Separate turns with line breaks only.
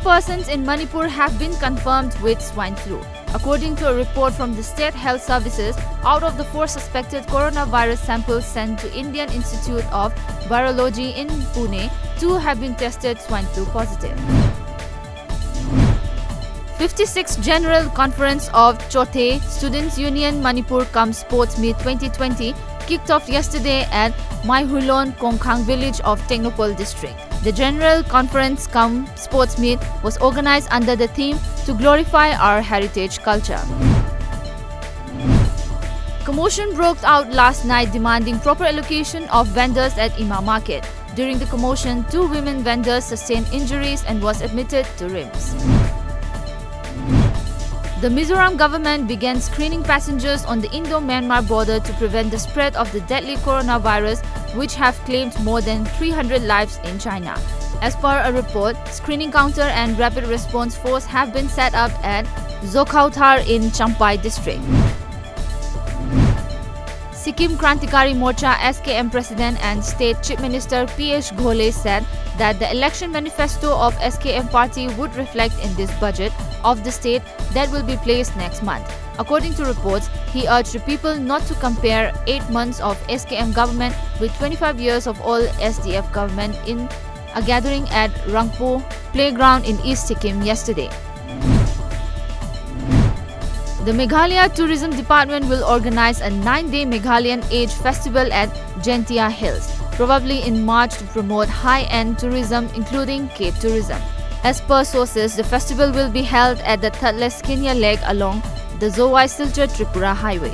persons in Manipur have been confirmed with swine flu. According to a report from the State Health Services, out of the 4 suspected coronavirus samples sent to Indian Institute of Virology in Pune, 2 have been tested swine flu positive. 56th General Conference of Chothe Students Union Manipur Cum Sports Meet 2020 kicked off yesterday at Maihulon, Kongkhang village of Technopole district. The General Conference Cum Sports Meet was organized under the theme to glorify our heritage culture. Commotion broke out last night demanding proper allocation of vendors at Ima Market. During the commotion, 2 women vendors sustained injuries and was admitted to RIMS. The Mizoram government began screening passengers on the Indo-Myanmar border to prevent the spread of the deadly coronavirus, which have claimed more than 300 lives in China. As per a report, screening counter and rapid response force have been set up at Zokhauthar in Champai district. Sikkim Krantikari Morcha SKM President and State Chief Minister Piyush Goyal said that the election manifesto of SKM party would reflect in this budget of the state that will be placed next month. According to reports, he urged the people not to compare 8 months of SKM government with 25 years of all SDF government in a gathering at Rangpo Playground in East Sikkim yesterday. The Meghalaya Tourism Department will organize a 9-day Meghalayan Age Festival at Gentia Hills, probably in March, to promote high-end tourism including Cape tourism. As per sources, the festival will be held at the Thatlas Skinya Lake along the Zowai Silchar Tripura Highway.